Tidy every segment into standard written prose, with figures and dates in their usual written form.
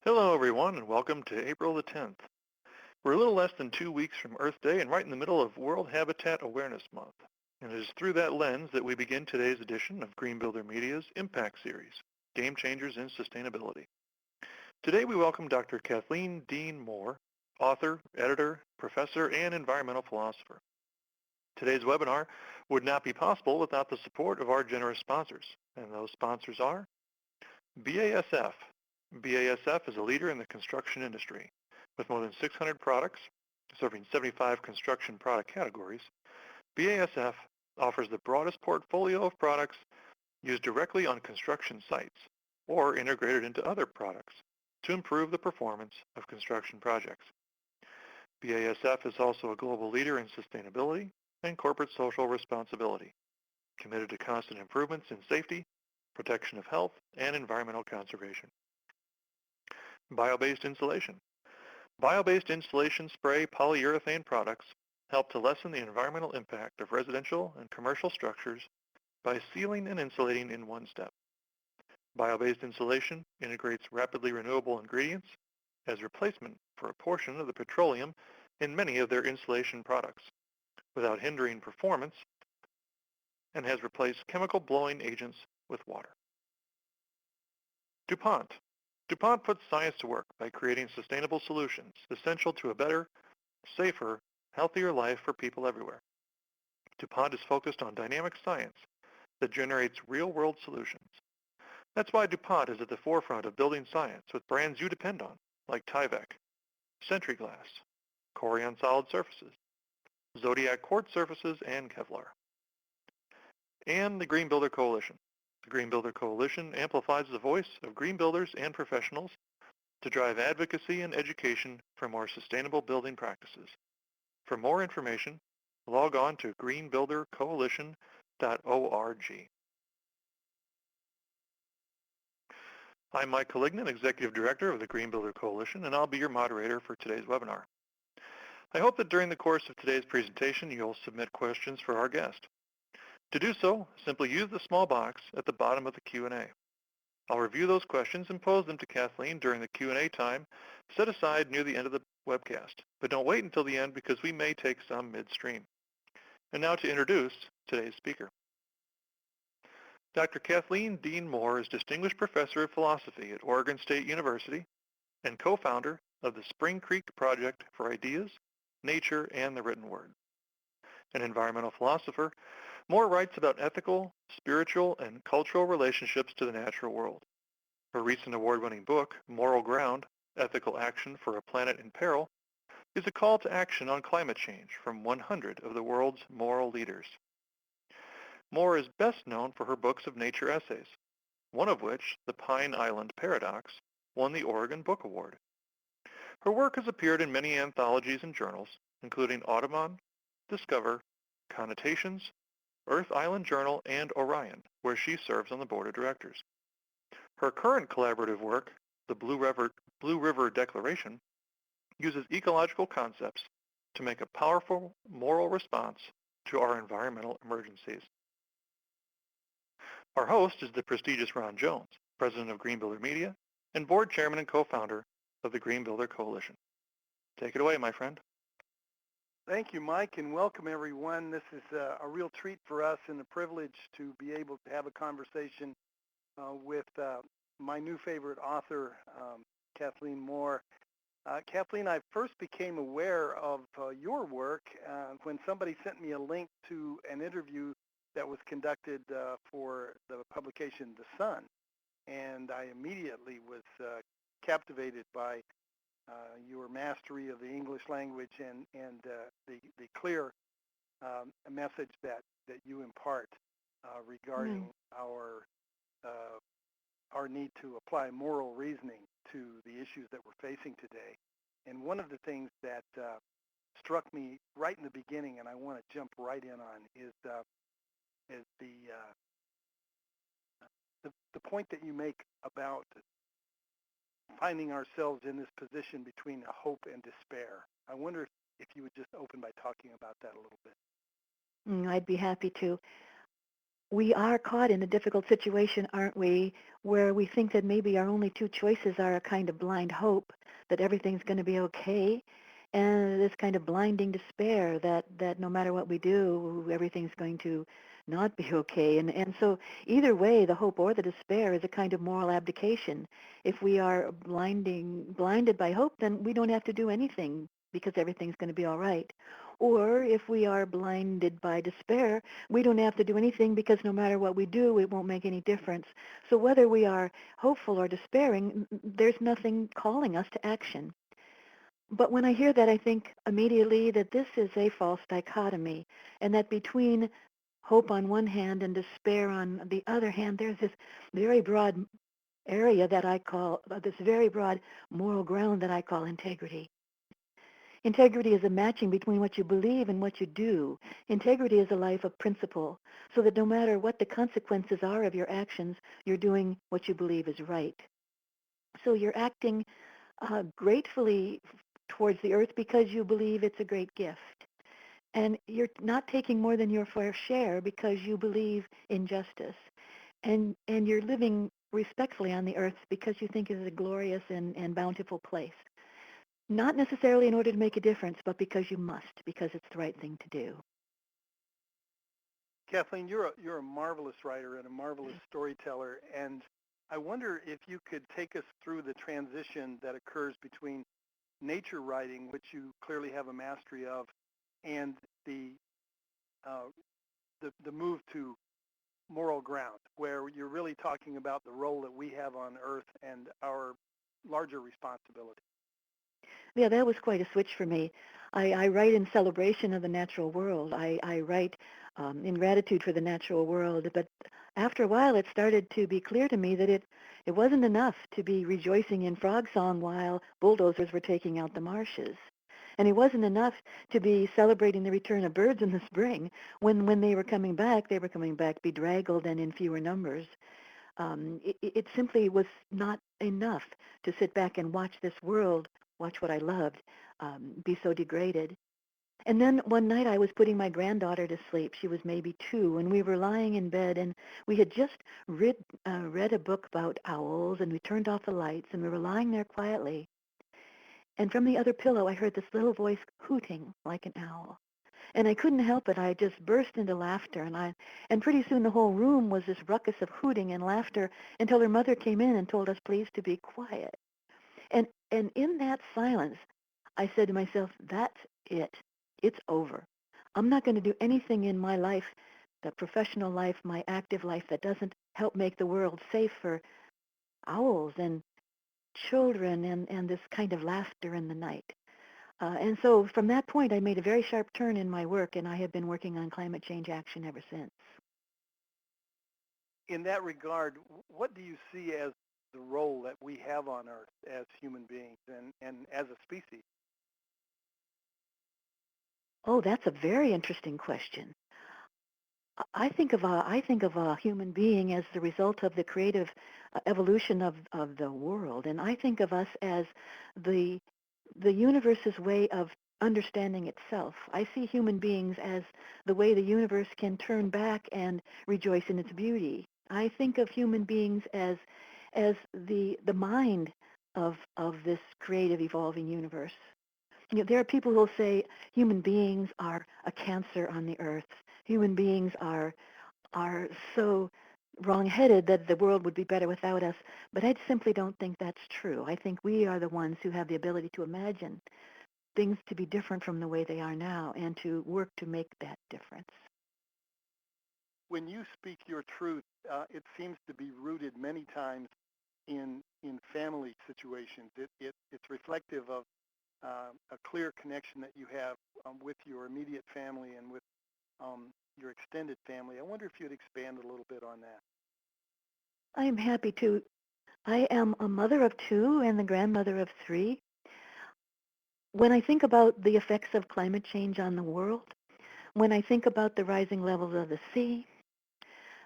Hello, everyone, and welcome to April the 10th. We're a little less than 2 weeks from Earth Day and right in the middle of World Habitat Awareness Month. And it is through that lens that we begin today's edition of Green Builder Media's Impact Series, Game Changers in Sustainability. Today we welcome Dr. Kathleen Dean Moore, author, editor, professor, and environmental philosopher. Today's webinar would not be possible without the support of our generous sponsors, and those sponsors are BASF. BASF is a leader in the construction industry. With more than 600 products, serving 75 construction product categories, BASF offers the broadest portfolio of products used directly on construction sites or integrated into other products to improve the performance of construction projects. BASF is also a global leader in sustainability and corporate social responsibility, committed to constant improvements in safety, protection of health, and environmental conservation. Bio-based insulation. Bio-based insulation spray polyurethane products help to lessen the environmental impact of residential and commercial structures by sealing and insulating in one step. Bio-based insulation integrates rapidly renewable ingredients as replacement for a portion of the petroleum in many of their insulation products without hindering performance and has replaced chemical blowing agents with water. DuPont. DuPont puts science to work by creating sustainable solutions essential to a better, safer, healthier life for people everywhere. DuPont is focused on dynamic science that generates real-world solutions. That's why DuPont is at the forefront of building science with brands you depend on, like Tyvek, Sentry Glass, Corian Solid Surfaces, Zodiac Quartz Surfaces, and Kevlar. And the Green Builder Coalition. The Green Builder Coalition amplifies the voice of green builders and professionals to drive advocacy and education for more sustainable building practices. For more information, log on to greenbuildercoalition.org. I'm Mike Collignan, Executive Director of the Green Builder Coalition, and I'll be your moderator for today's webinar. I hope that during the course of today's presentation, you'll submit questions for our guest. To do so, simply use the small box at the bottom of the Q&A. I'll review those questions and pose them to Kathleen during the Q&A time set aside near the end of the webcast. But don't wait until the end because we may take some midstream. And now to introduce today's speaker. Dr. Kathleen Dean Moore is Distinguished Professor of Philosophy at Oregon State University and co-founder of the Spring Creek Project for Ideas, Nature, and the Written Word. An environmental philosopher, Moore writes about ethical, spiritual, and cultural relationships to the natural world. Her recent award-winning book, Moral Ground, Ethical Action for a Planet in Peril, is a call to action on climate change from 100 of the world's moral leaders. Moore is best known for her books of nature essays, one of which, The Pine Island Paradox, won the Oregon Book Award. Her work has appeared in many anthologies and journals, including Audubon, Discover, Connotations, Earth Island Journal, and Orion, where she serves on the board of directors. Her current collaborative work, the Blue River Declaration, uses ecological concepts to make a powerful moral response to our environmental emergencies. Our host is the prestigious Ron Jones, president of Green Builder Media and board chairman and co-founder of the Green Builder Coalition. Take it away, my friend. Thank you, Mike, and welcome everyone. This is a real treat for us and a privilege to be able to have a conversation with my new favorite author, Kathleen Moore. Kathleen, I first became aware of your work when somebody sent me a link to an interview that was conducted for the publication The Sun, and I immediately was captivated by your mastery of the English language and the clear message that you impart regarding our need to apply moral reasoning to the issues that we're facing today. And one of the things that struck me right in the beginning, and I want to jump right in on, is the point that you make about finding ourselves in this position between hope and despair. I wonder if you would just open by talking about that a little bit. I'd be happy to. we are caught in a difficult situation, aren't we, where we think that maybe our only two choices are a kind of blind hope that everything's going to be okay, and this kind of blinding despair that no matter what we do, everything's going to not be okay. And so either way, the hope or the despair is a kind of moral abdication. If we are blinded by hope, then we don't have to do anything because everything's going to be all right. Or if we are blinded by despair, we don't have to do anything because no matter what we do, it won't make any difference. So whether we are hopeful or despairing, there's nothing calling us to action. But when I hear that, I think immediately that this is a false dichotomy, and that between hope on one hand and despair on the other hand, there's this very broad area that I call, this very broad moral ground that I call integrity. Integrity is a matching between what you believe and what you do. Integrity is a life of principle, so that no matter what the consequences are of your actions, you're doing what you believe is right. So you're acting gratefully towards the earth because you believe it's a great gift. And you're not taking more than your fair share because you believe in justice. And you're living respectfully on the earth because you think it is a glorious and bountiful place. Not necessarily in order to make a difference, but because you must, because it's the right thing to do. Kathleen, you're a marvelous writer and a marvelous storyteller, and I wonder if you could take us through the transition that occurs between nature writing, which you clearly have a mastery of, and the uh, the move to moral ground, where you're really talking about the role that we have on Earth and our larger responsibility. Yeah, that was quite a switch for me. I write in celebration of the natural world. I write in gratitude for the natural world. But after a while, it started to be clear to me that it wasn't enough to be rejoicing in frog song while bulldozers were taking out the marshes. And it wasn't enough to be celebrating the return of birds in the spring. When they were coming back bedraggled and in fewer numbers. It simply was not enough to sit back and watch this world, watch what I loved, be so degraded. And then one night I was putting my granddaughter to sleep. She was maybe 2, and we were lying in bed, and we had just read a book about owls, and we turned off the lights, and we were lying there quietly. And from the other pillow, I heard this little voice hooting like an owl. And I couldn't help it. I just burst into laughter, and pretty soon the whole room was this ruckus of hooting and laughter until her mother came in and told us please to be quiet. And in that silence, I said to myself, that's it. It's over. I'm not going to do anything in my life, the professional life, my active life, that doesn't help make the world safe for owls and children and this kind of laughter in the night. And so from that point, I made a very sharp turn in my work, and I have been working on climate change action ever since. In that regard, what do you see as the role that we have on Earth as human beings and as a species? Oh, that's a very interesting question. I think of a human being as the result of the creative evolution of the world, and I think of us as the the universe's way of understanding itself. I see human beings as the way the universe can turn back and rejoice in its beauty. I think of human beings as the mind of this creative evolving universe. You know, there are people who will say human beings are a cancer on the earth. Human beings are so wrong-headed that the world would be better without us. But I simply don't think that's true. I think we are the ones who have the ability to imagine things to be different from the way they are now and to work to make that difference. When you speak your truth, it seems to be rooted many times in family situations. It's reflective of a clear connection that you have with your immediate family and with your extended family. I wonder if you'd expand a little bit on that. I am happy to. I am a mother of 2 and the grandmother of 3. When I think about the effects of climate change on the world, when I think about the rising levels of the sea,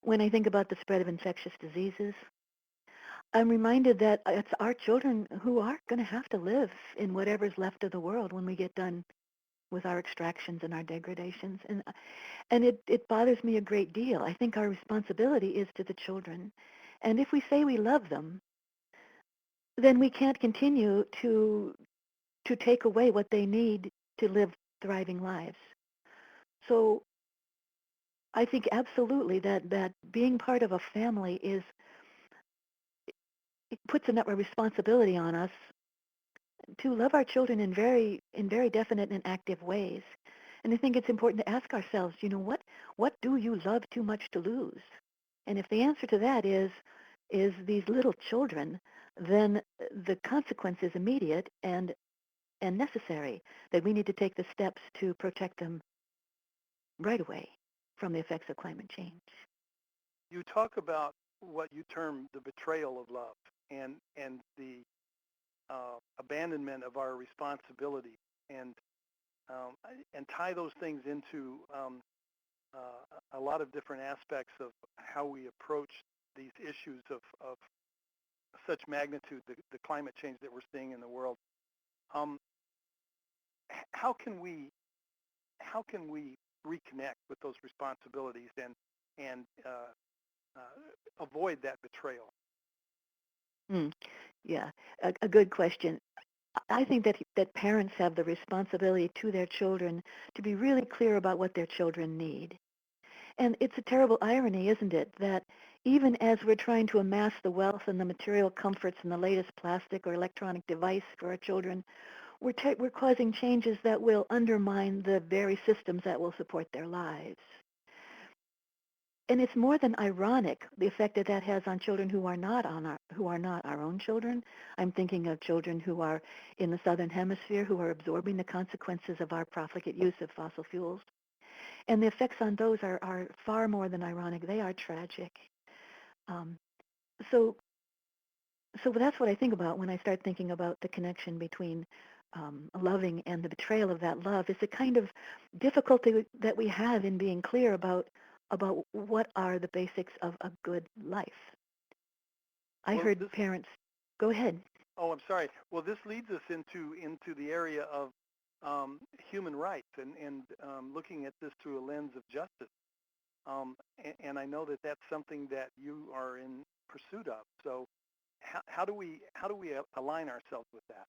when I think about the spread of infectious diseases, I'm reminded that it's our children who are going to have to live in whatever's left of the world when we get done with our extractions and our degradations. And it bothers me a great deal. I think our responsibility is to the children. And if we say we love them, then we can't continue to take away what they need to live thriving lives. So I think absolutely that being part of a family it puts a responsibility on us to love our children in very definite and active ways. And I think it's important to ask ourselves, what do you love too much to lose? And if the answer to that is these little children, then the consequence is immediate and necessary, that we need to take the steps to protect them right away from the effects of climate change. You talk about what you term the betrayal of love and the abandonment of our responsibility, and tie those things into a lot of different aspects of how we approach these issues of such magnitude, the climate change that we're seeing in the world. Um, how can we reconnect with those responsibilities and avoid that betrayal? Mm, yeah, a good question. I think that parents have the responsibility to their children to be really clear about what their children need. And it's a terrible irony, isn't it, that even as we're trying to amass the wealth and the material comforts and the latest plastic or electronic device for our children, we're causing changes that will undermine the very systems that will support their lives. And it's more than ironic, the effect that has on children who are not our own children. I'm thinking of children who are in the southern hemisphere who are absorbing the consequences of our profligate use of fossil fuels. And the effects on those are far more than ironic. They are tragic. Um, so so that's what I think about when I start thinking about the connection between loving and the betrayal of that love. Is the kind of difficulty that we have in being clear about what are the basics of a good life. I Well, heard parents. Go ahead. oh, I'm sorry. Well, this leads us into the area of human rights and looking at this through a lens of justice. And I know that that's something that you are in pursuit of. So how do we align ourselves with that?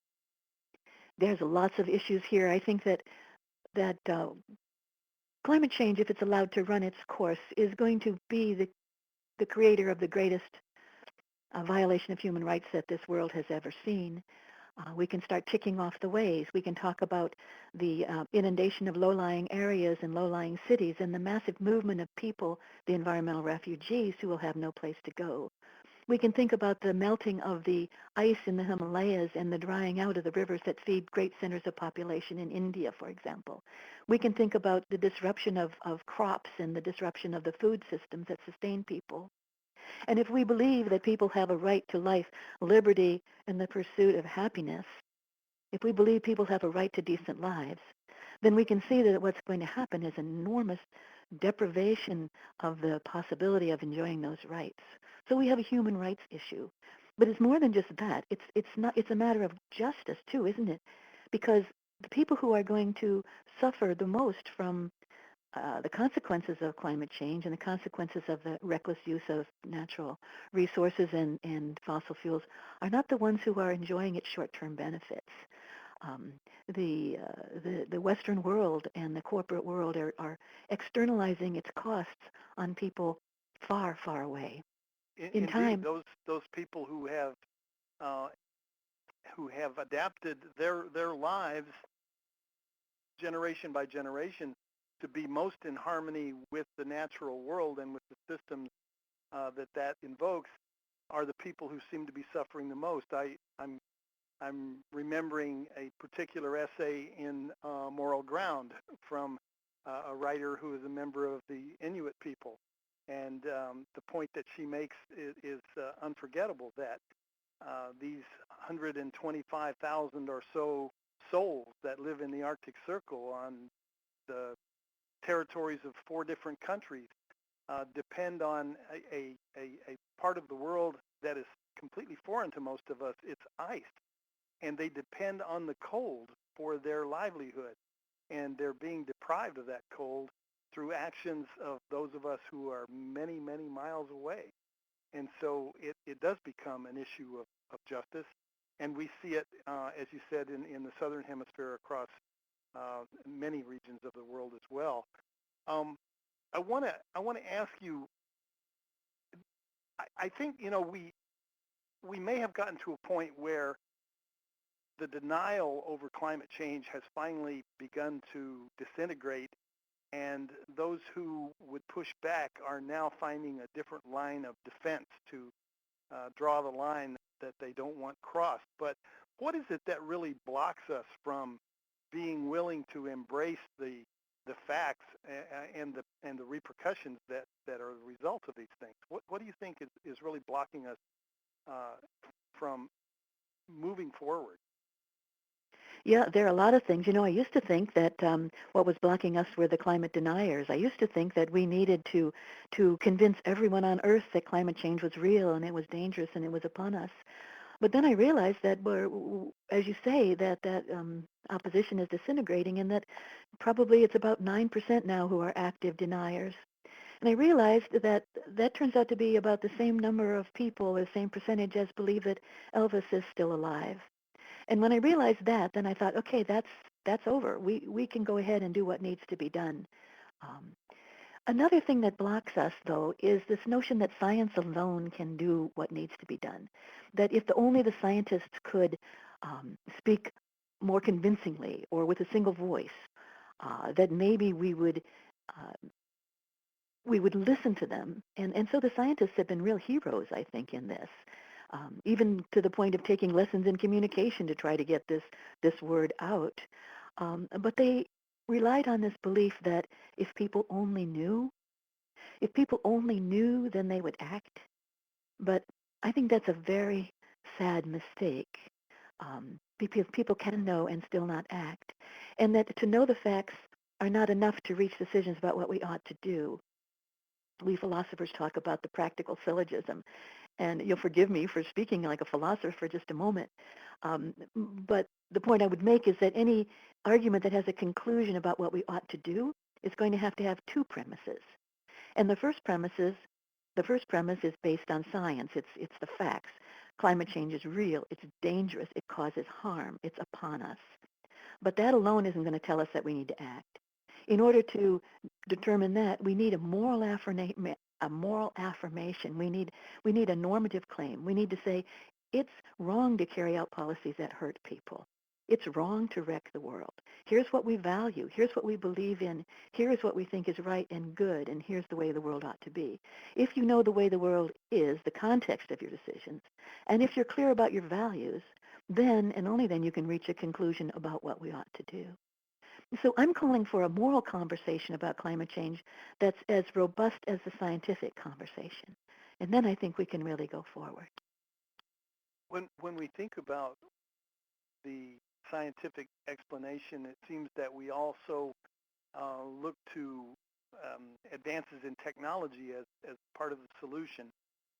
There's lots of issues here. I think that climate change, if it's allowed to run its course, is going to be the creator of the greatest violation of human rights that this world has ever seen. We can start ticking off the ways. We can talk about the inundation of low-lying areas and low-lying cities and the massive movement of people, the environmental refugees who will have no place to go. We can think about the melting of the ice in the Himalayas and the drying out of the rivers that feed great centers of population in India, for example. We can think about the disruption of crops and the disruption of the food systems that sustain people. And if we believe that people have a right to life, liberty, and the pursuit of happiness, if we believe people have a right to decent lives, then we can see that what's going to happen is enormous deprivation of the possibility of enjoying those rights. So we have a human rights issue. But it's more than just that. It's a matter of justice too, isn't it? Because the people who are going to suffer the most from the consequences of climate change and the consequences of the reckless use of natural resources and fossil fuels are not the ones who are enjoying its short-term benefits. Um, the Western world and the corporate world are externalizing its costs on people far, far away. In Indeed, time, those people uh, who have adapted their lives generation by generation to be most in harmony with the natural world and with the systems that invokes are the people who seem to be suffering the most. I'm remembering a particular essay in Moral Ground from a writer who is a member of the Inuit people, and the point that she makes is unforgettable, that these 125,000 or so souls that live in the Arctic Circle on the territories of 4 different countries depend on a part of the world that is completely foreign to most of us. It's ice, and they depend on the cold for their livelihood. and they're being deprived of that cold through actions of those of us who are many, many miles away. And so it does become an issue of justice, and we see it, as you said, in the southern hemisphere across many regions of the world as well. I want to ask you. I think we may have gotten to a point where the denial over climate change has finally begun to disintegrate, and those who would push back are now finding a different line of defense to draw the line that they don't want crossed. But what is it that really blocks us from being willing to embrace the facts and the repercussions that are the result of these things? What do you think is really blocking us from moving forward? Yeah, there are a lot of things. I used to think that what was blocking us were the climate deniers. I used to think that we needed to convince everyone on Earth that climate change was real and it was dangerous and it was upon us. But then I realized that as you say, that opposition is disintegrating, and that probably it's about 9% now who are active deniers. And I realized that that turns out to be about the same number of people, the same percentage as believe that Elvis is still alive. And when I realized that, then I thought, okay, that's over. We can go ahead and do what needs to be done. Um, Another thing that blocks us, though, is this notion that science alone can do what needs to be done. That if only the scientists could speak more convincingly or with a single voice, that maybe uh, we would listen to them. And so the scientists have been real heroes, I think, in this. Even to the point of taking lessons in communication to try to get this word out. But they relied on this belief that if people only knew, then they would act. But I think that's a very sad mistake, because people can know and still not act. And that to know the facts are not enough to reach decisions about what we ought to do. We philosophers talk about the practical syllogism, and you'll forgive me for speaking like a philosopher for just a moment. But the point I would make is that any argument that has a conclusion about what we ought to do is going to have two premises. And the first premise is based on science. It's the facts. Climate change is real. It's dangerous. It causes harm. It's upon us. But that alone isn't going to tell us that we need to act. In order to determine that, we need a moral affirmation. We need a normative claim. We need to say it's wrong to carry out policies that hurt people. It's wrong to wreck the world. Here's what we value. Here's what we believe in. Here is what we think is right and good, and here's the way the world ought to be. If you know the way the world is, the context of your decisions, and if you're clear about your values, then and only then you can reach a conclusion about what we ought to do. So I'm calling for a moral conversation about climate change that's as robust as the scientific conversation. And then I think we can really go forward. When we think about the scientific explanation, it seems that we also look to advances in technology as part of the solution.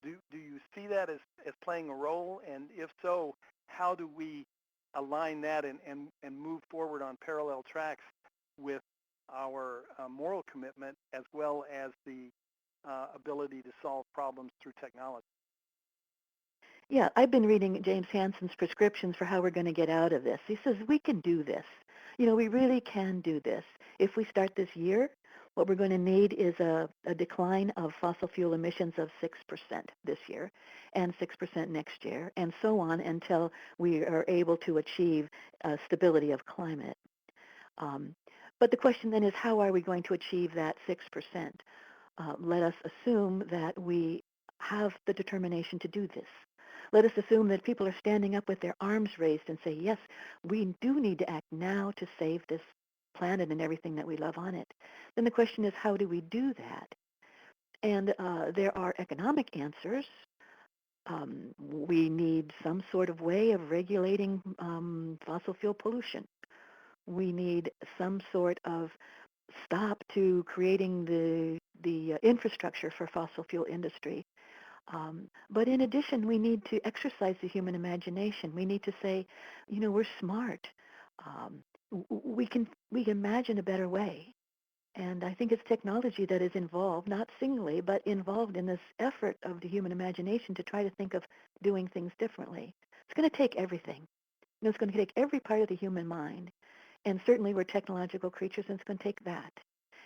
Do you see that as playing a role? And if so, how do we align that and move forward on parallel tracks with our moral commitment as well as the ability to solve problems through technology? Yeah, I've been reading James Hansen's prescriptions for how we're going to get out of this. He says we can do this. We really can do this. If we start this year, what we're going to need is a decline of fossil fuel emissions of 6% this year and 6% next year, and so on until we are able to achieve stability of climate. Um, but the question then is, how are we going to achieve that 6%? Let us assume that we have the determination to do this. Let us assume that people are standing up with their arms raised and say, yes, we do need to act now to save this planet and everything that we love on it. Then the question is, how do we do that? And there are economic answers. We need some sort of way of regulating fossil fuel pollution. We need some sort of stop to creating the infrastructure for fossil fuel industry. But in addition, we need to exercise the human imagination. We need to say, we're smart. we can imagine a better way. And I think it's technology that is involved, not singly, but involved in this effort of the human imagination to try to think of doing things differently. It's going to take everything. It's going to take every part of the human mind. And certainly we're technological creatures, and it's going to take that.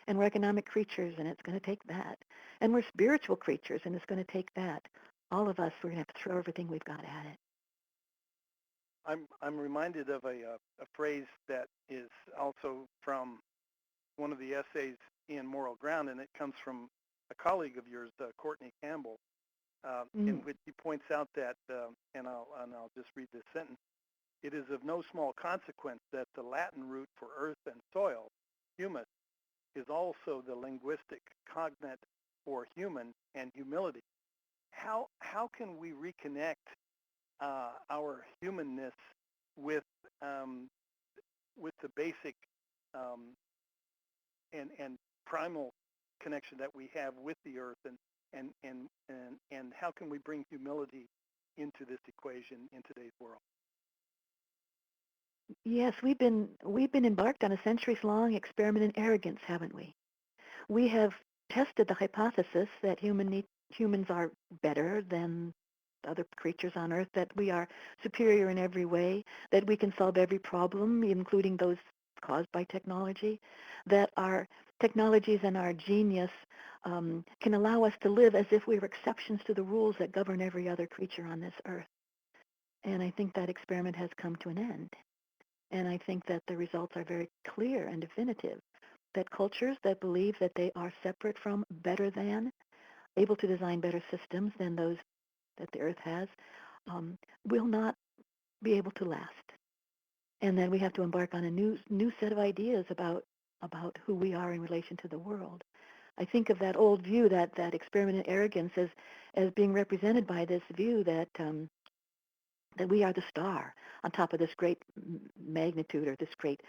And we're economic creatures, and it's going to take that. And we're spiritual creatures, and it's going to take that. All of us, we're going to have to throw everything we've got at it. I'm reminded of a phrase that is also from one of the essays in Moral Ground, and it comes from a colleague of yours, Courtney Campbell, in which he points out that, and I'll just read this sentence: "It is of no small consequence that the Latin root for earth and soil, humus, is also the linguistic cognate for human and humility." How can we reconnect our humanness with um, with the basic um, and primal connection that we have with the earth, and how can we bring humility into this equation in today's world? Yes, we've been embarked on a centuries-long experiment in arrogance, haven't we? We have tested the hypothesis that humans are better than other creatures on Earth, that we are superior in every way, that we can solve every problem, including those caused by technology, that our technologies and our genius can allow us to live as if we were exceptions to the rules that govern every other creature on this Earth. And I think that experiment has come to an end. And I think that the results are very clear and definitive, that cultures that believe that they are separate from, better than, able to design better systems than those that the Earth has, will not be able to last. And then we have to embark on a new set of ideas about who we are in relation to the world. I think of that old view, that experiment in arrogance, as being represented by this view that we are the star on top of this great magnitude, or this great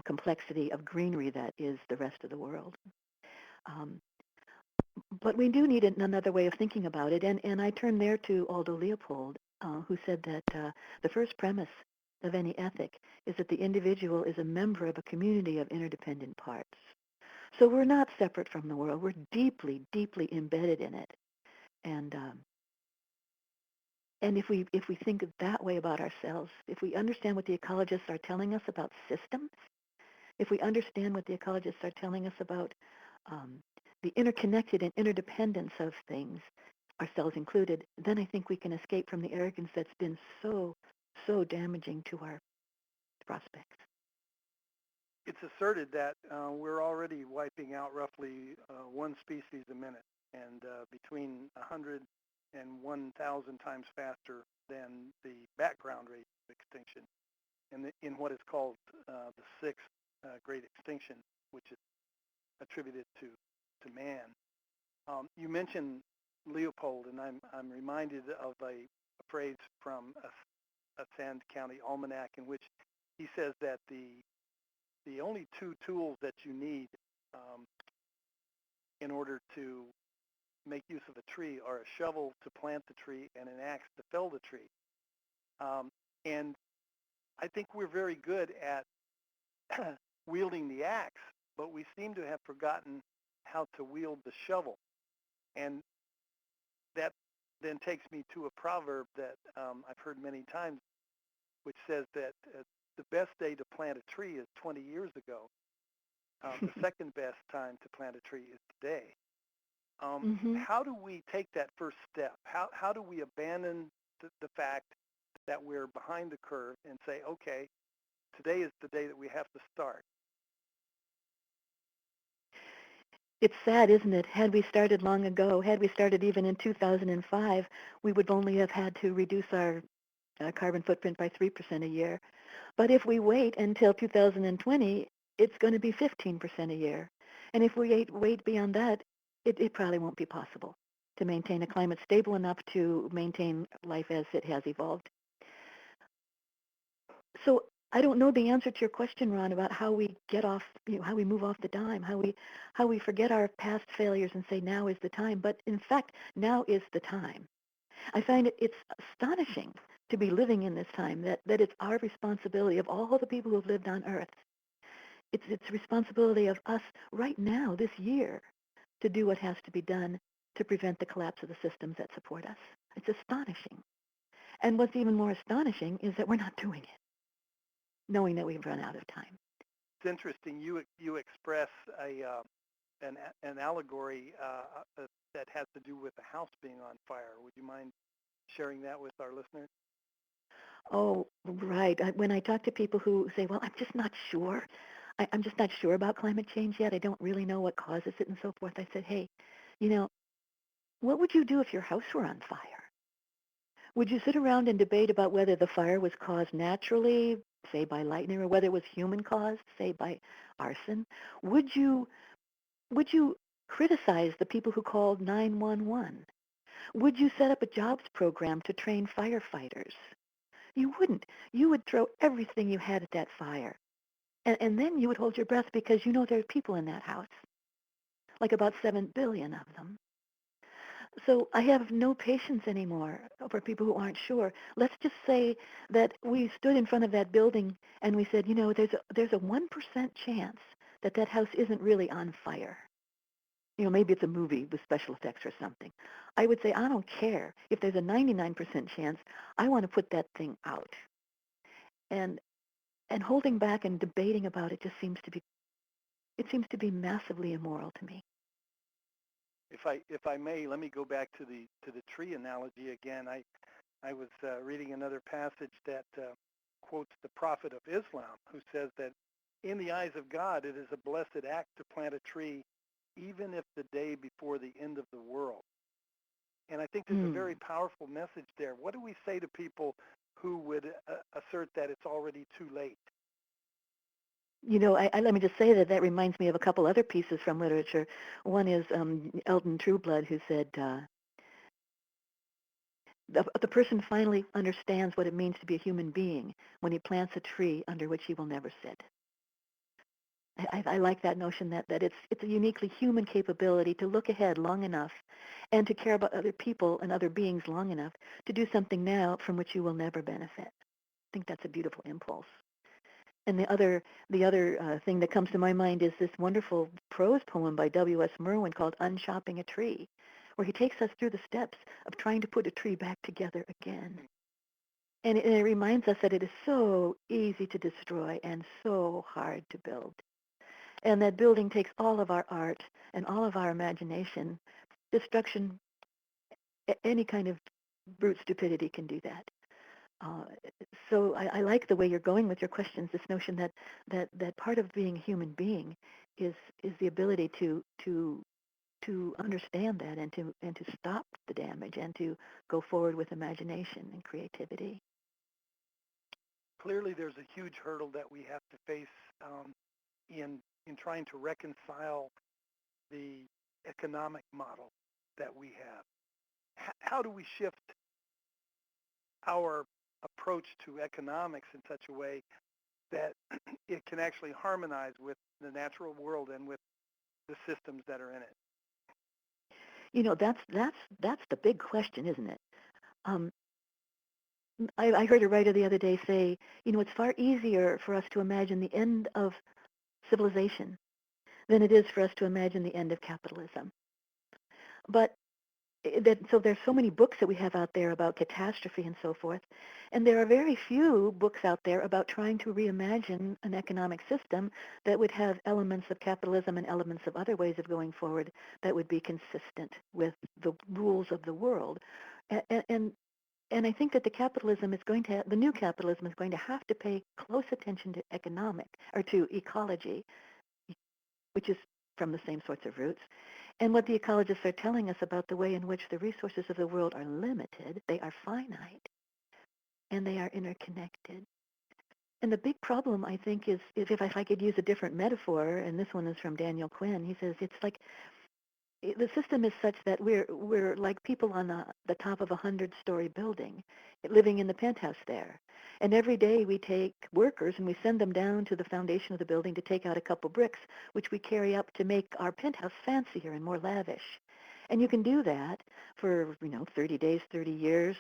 complexity of greenery that is the rest of the world. Um, but we do need another way of thinking about it, and I turn there to Aldo Leopold, who said that the first premise of any ethic is that the individual is a member of a community of interdependent parts. So we're not separate from the world. We're deeply, deeply embedded in it. And if we think that way about ourselves, if we understand what the ecologists are telling us about systems, if we understand what the ecologists are telling us about um, the interconnected and interdependence of things, ourselves included, then I think we can escape from the arrogance that's been so damaging to our prospects. It's asserted that we're already wiping out roughly one species a minute, and between 100 and 1,000 times faster than the background rate of extinction in what is called the sixth great extinction, which is attributed to man. You mentioned Leopold, and I'm reminded of a phrase from a Sand County Almanac, in which he says that the only two tools that you need um, in order to make use of a tree are a shovel to plant the tree and an axe to fell the tree. And I think we're very good at wielding the axe, but we seem to have forgotten how to wield the shovel. And that then takes me to a proverb that I've heard many times, which says that the best day to plant a tree is 20 years ago. The second best time to plant a tree is today. Mm-hmm. How do we take that first step? How do we abandon the fact that we're behind the curve and say, okay, today is the day that we have to start? It's sad, isn't it? Had we started long ago, had we started even in 2005, we would only have had to reduce our carbon footprint by 3% a year. But if we wait until 2020, it's going to be 15% a year. And if we wait beyond that, it probably won't be possible to maintain a climate stable enough to maintain life as it has evolved. So I don't know the answer to your question, Ron, about how we get off, how we move off the dime, how we forget our past failures and say now is the time. But in fact, now is the time. I find it's astonishing to be living in this time, that it's our responsibility of all the people who have lived on Earth. It's responsibility of us right now, this year, to do what has to be done to prevent the collapse of the systems that support us. It's astonishing. And what's even more astonishing is that we're not doing it, knowing that we've run out of time. It's interesting. You express an allegory that has to do with the house being on fire. Would you mind sharing that with our listeners? Oh, right. When I talk to people who say, well, I'm just not sure. I'm just not sure about climate change yet. I don't really know what causes it and so forth. I said, hey, you know, what would you do if your house were on fire? Would you sit around and debate about whether the fire was caused naturally, say by lightning, or whether it was human caused, say by arson? Would you would you criticize the people who called 911? Would you set up a jobs program to train firefighters? You wouldn't. You would throw everything you had at that fire. And then you would hold your breath because you know there's people in that house, like about 7 billion of them. So I have no patience anymore for people who aren't sure. Let's just say that we stood in front of that building and we said, you know, there's a 1% chance that that house isn't really on fire. You know, maybe it's a movie with special effects or something. I would say, I don't care. If there's a 99% chance, I want to put that thing out. And and holding back and debating about it just seems to be massively immoral to me. If I may, let me go back to the tree analogy again. I was reading another passage that quotes the Prophet of Islam, who says that in the eyes of God, it is a blessed act to plant a tree, even if the day before the end of the world. And I think there's a very powerful message there. What do we say to people who would assert that it's already too late? You know, let me just say that reminds me of a couple other pieces from literature. One is Eldon Trueblood, who said, the person finally understands what it means to be a human being when he plants a tree under which he will never sit. I like that notion that it's a uniquely human capability to look ahead long enough and to care about other people and other beings long enough to do something now from which you will never benefit. I think that's a beautiful impulse. And the other thing that comes to my mind is this wonderful prose poem by W.S. Merwin called Unshopping a Tree, where he takes us through the steps of trying to put a tree back together again. And it reminds us that it is so easy to destroy and so hard to build. And that building takes all of our art and all of our imagination. Destruction, any kind of brute stupidity can do that. Uh, so I like the way you're going with your questions. This notion that part of being a human being is the ability to understand that and to stop the damage and to go forward with imagination and creativity. Clearly, there's a huge hurdle that we have to face in trying to reconcile the economic model that we have. How do we shift our approach to economics in such a way that it can actually harmonize with the natural world and with the systems that are in it? You know, that's the big question, isn't it? Um, I heard a writer the other day say, you know, it's far easier for us to imagine the end of civilization than it is for us to imagine the end of capitalism. But so there's so many books that we have out there about catastrophe and so forth, and there are very few books out there about trying to reimagine an economic system that would have elements of capitalism and elements of other ways of going forward that would be consistent with the rules of the world. And I think that the new capitalism is going to have to pay close attention to economic or to ecology, which is from the same sorts of roots. And what the ecologists are telling us about the way in which the resources of the world are limited, they are finite, and they are interconnected. And the big problem, I think, is if I could use a different metaphor, and this one is from Daniel Quinn, he says it's like the system is such that we're like people on the top of a 100-story building, living in the penthouse there. And every day we take workers and we send them down to the foundation of the building to take out a couple bricks, which we carry up to make our penthouse fancier and more lavish. And you can do that for, 30 days, 30 years,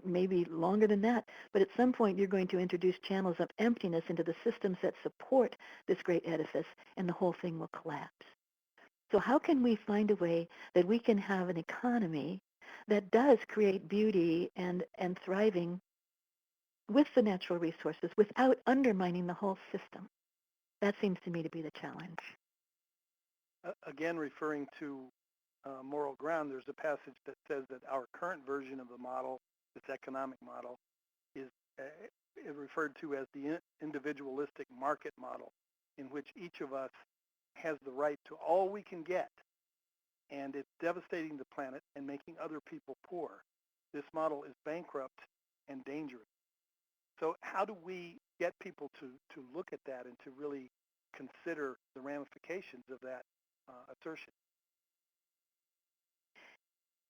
maybe longer than that. But at some point, you're going to introduce channels of emptiness into the systems that support this great edifice, and the whole thing will collapse. So how can we find a way that we can have an economy that does create beauty and thriving with the natural resources without undermining the whole system? That seems to me to be the challenge. Again, referring to moral ground, there's a passage that says that our current version of the model, this economic model, is referred to as the individualistic market model, in which each of us has the right to all we can get, and it's devastating the planet and making other people poor. This model is bankrupt and dangerous. So how do we get people to look at that and to really consider the ramifications of that assertion?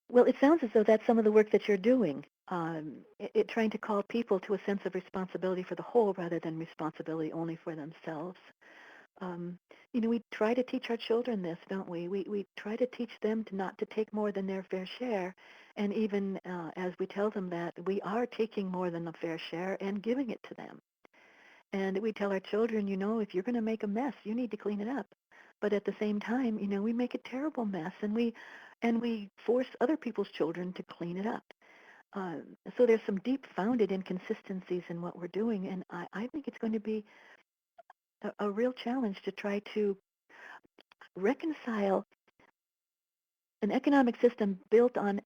Well, it sounds as though that's some of the work that you're doing, trying to call people to a sense of responsibility for the whole rather than responsibility only for themselves. Um, we try to teach our children this, don't we? We try to teach them not to take more than their fair share. And even as we tell them that, we are taking more than a fair share and giving it to them. And we tell our children, if you're going to make a mess, you need to clean it up. But at the same time, we make a terrible mess, and we force other people's children to clean it up. Uh, so there's some deep-founded inconsistencies in what we're doing, and I think it's going to be a real challenge to try to reconcile an economic system built on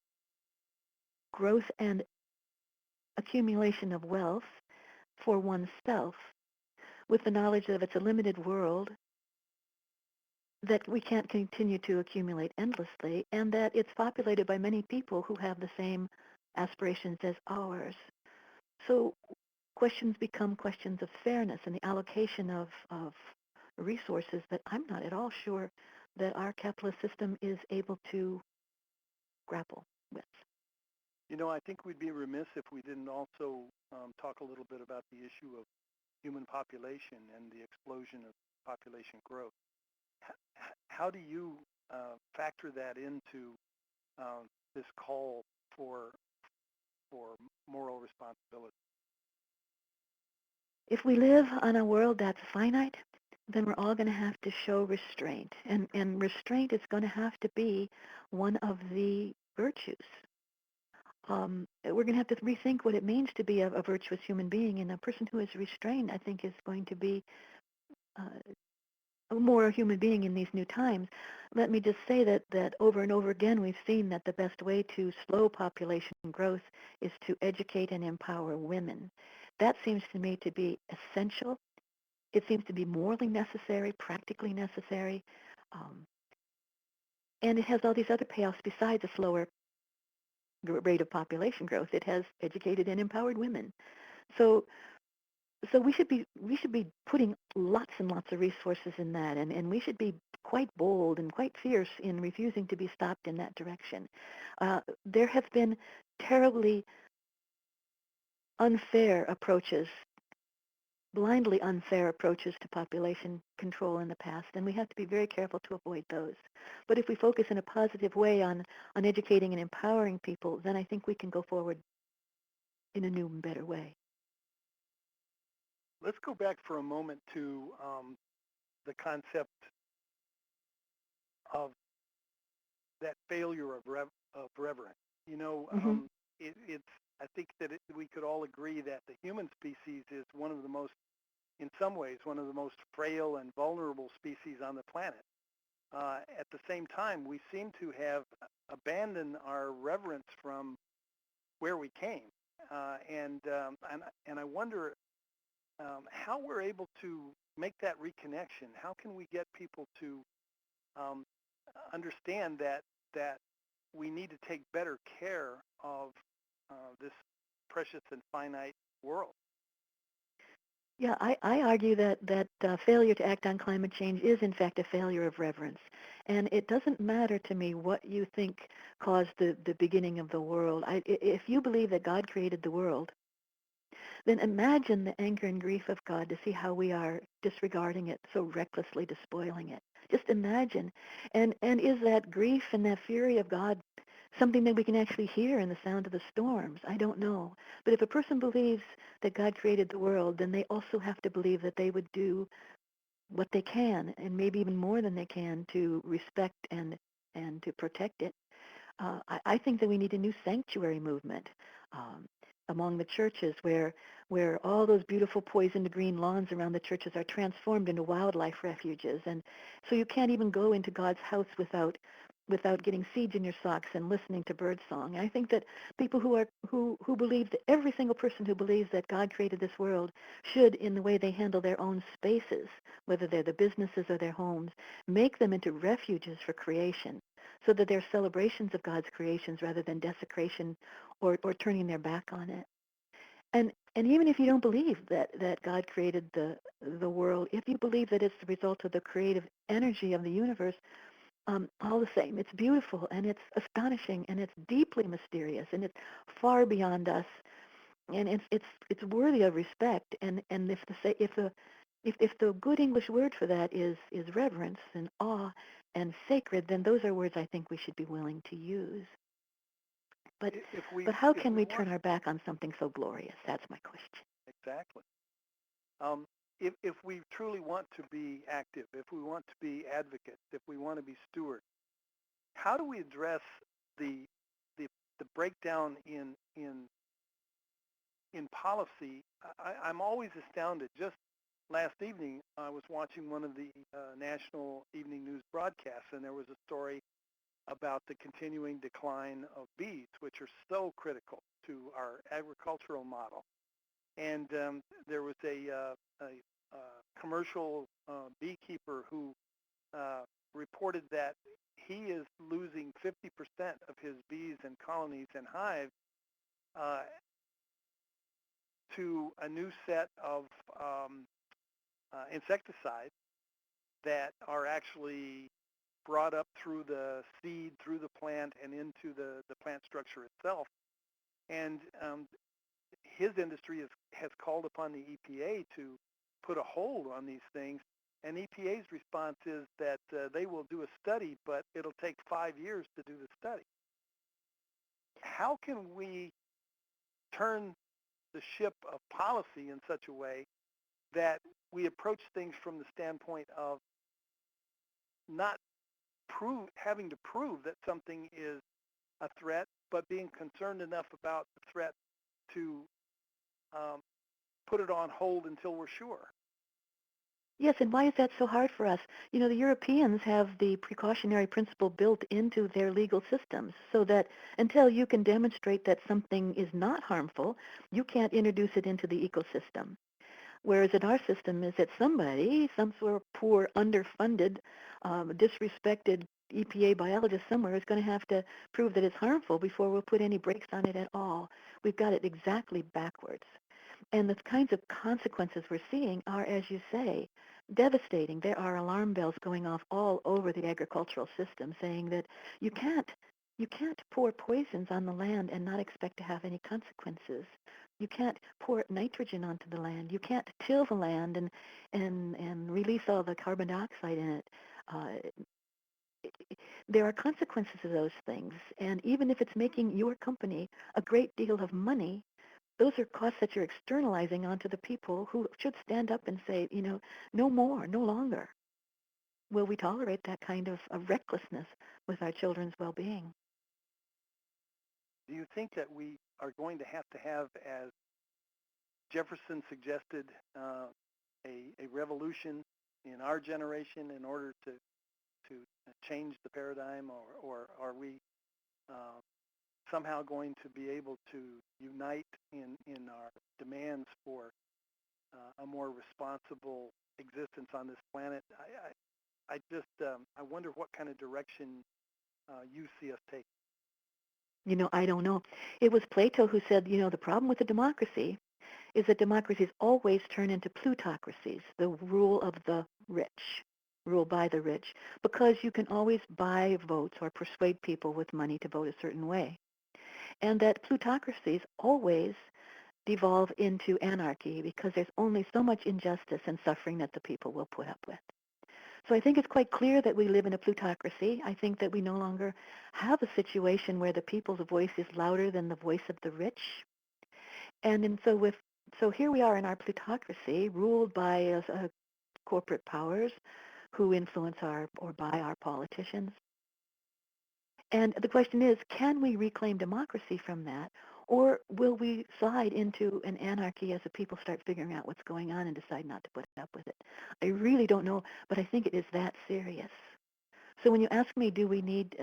growth and accumulation of wealth for oneself with the knowledge that it's a limited world, that we can't continue to accumulate endlessly, and that it's populated by many people who have the same aspirations as ours. So questions become questions of fairness and the allocation of resources that I'm not at all sure that our capitalist system is able to grapple with. I think we'd be remiss if we didn't also talk a little bit about the issue of human population and the explosion of population growth. How do you factor that into this call for moral responsibility? If we live on a world that's finite, then we're all going to have to show restraint. And restraint is going to have to be one of the virtues. We're going to have to rethink what it means to be a virtuous human being. And a person who is restrained, I think, is going to be more a human being in these new times. Let me just say that over and over again, we've seen that the best way to slow population growth is to educate and empower women. That seems to me to be essential. It seems to be morally necessary, practically necessary, and it has all these other payoffs besides a slower rate of population growth. It has educated and empowered women. So we should be putting lots and lots of resources in that, and we should be quite bold and quite fierce in refusing to be stopped in that direction. There have been terribly unfair approaches, blindly unfair approaches to population control in the past, and we have to be very careful to avoid those. But if we focus in a positive way on educating and empowering people, then I think we can go forward in a new and better way. Let's go back for a moment to the concept of that failure of reverence. Mm-hmm. It's I think that we could all agree that the human species is one of the most, in some ways, one of the most frail and vulnerable species on the planet. At the same time, we seem to have abandoned our reverence from where we came, and I wonder how we're able to make that reconnection. How can we get people to um, understand that we need to take better care of this precious and finite world? Yeah, I argue that failure to act on climate change is in fact a failure of reverence. And it doesn't matter to me what you think caused the beginning of the world. If you believe that God created the world, then imagine the anger and grief of God to see how we are disregarding it, so recklessly despoiling it. Just imagine. And is that grief and that fury of God something that we can actually hear in the sound of the storms? I don't know. But if a person believes that God created the world, then they also have to believe that they would do what they can, and maybe even more than they can, to respect and to protect it. I think that we need a new sanctuary movement um, among the churches where all those beautiful poisoned green lawns around the churches are transformed into wildlife refuges. And so you can't even go into God's house without getting seeds in your socks and listening to bird song. I think that people who believe that every single person who believes that God created this world should, in the way they handle their own spaces, whether they're the businesses or their homes, make them into refuges for creation, so that they're celebrations of God's creations rather than desecration or turning their back on it. And even if you don't believe that God created the world, if you believe that it's the result of the creative energy of the universe, all the same, it's beautiful and it's astonishing and it's deeply mysterious and it's far beyond us, and it's worthy of respect. And if the good English word for that is reverence and awe and sacred, then those are words I think we should be willing to use. But If we but how if can we we want turn our back on something so glorious? That's my question. exactly. If we truly want to be active, if we want to be advocates, if we want to be stewards, how do we address the the, the breakdown in policy? I'm always astounded. Just last evening, I was watching one of the national evening news broadcasts, and there was a story about the continuing decline of bees, which are so critical to our agricultural model. And there was a commercial beekeeper who reported that he is losing 50% of his bees and colonies and hives uh, to a new set of insecticides that are actually brought up through the seed, through the plant, and into the plant structure itself. And his industry has called upon the EPA to put a hold on these things. And EPA's response is that they will do a study, but it'll take 5 years to do the study. How can we turn the ship of policy in such a way that we approach things from the standpoint of not having to prove that something is a threat, but being concerned enough about the threat to um, put it on hold until we're sure? Yes, and why is that so hard for us? You know, the Europeans have the precautionary principle built into their legal systems, so that until you can demonstrate that something is not harmful, you can't introduce it into the ecosystem. Whereas in our system is that somebody, some sort of poor, underfunded, disrespected EPA biologist somewhere is going to have to prove that it's harmful before we'll put any brakes on it at all. We've got it exactly backwards. And the kinds of consequences we're seeing are, as you say, devastating. There are alarm bells going off all over the agricultural system saying that you can't you can't pour poisons on the land and not expect to have any consequences. You can't pour nitrogen onto the land. You can't till the land and release all the carbon dioxide in it. Uh, there are consequences to those things. And even if it's making your company a great deal of money, those are costs that you're externalizing onto the people who should stand up and say, no more, no longer. Will we tolerate that kind of recklessness with our children's well-being? Do you think that we are going to have, as Jefferson suggested, a revolution in our generation in order to change the paradigm, or are we uh, somehow going to be able to unite in our demands for a more responsible existence on this planet? I just I wonder what kind of direction you see us taking. I don't know. It was Plato who said, the problem with a democracy is that democracies always turn into plutocracies, the rule of the rich, rule by the rich, because you can always buy votes or persuade people with money to vote a certain way. And that plutocracies always devolve into anarchy because there's only so much injustice and suffering that the people will put up with. So I think it's quite clear that we live in a plutocracy. I think that we no longer have a situation where the people's voice is louder than the voice of the rich. So here we are in our plutocracy, ruled by corporate powers who influence or buy our politicians. And the question is, can we reclaim democracy from that? Or will we slide into an anarchy as the people start figuring out what's going on and decide not to put up with it? I really don't know, but I think it is that serious. So when you ask me, do we need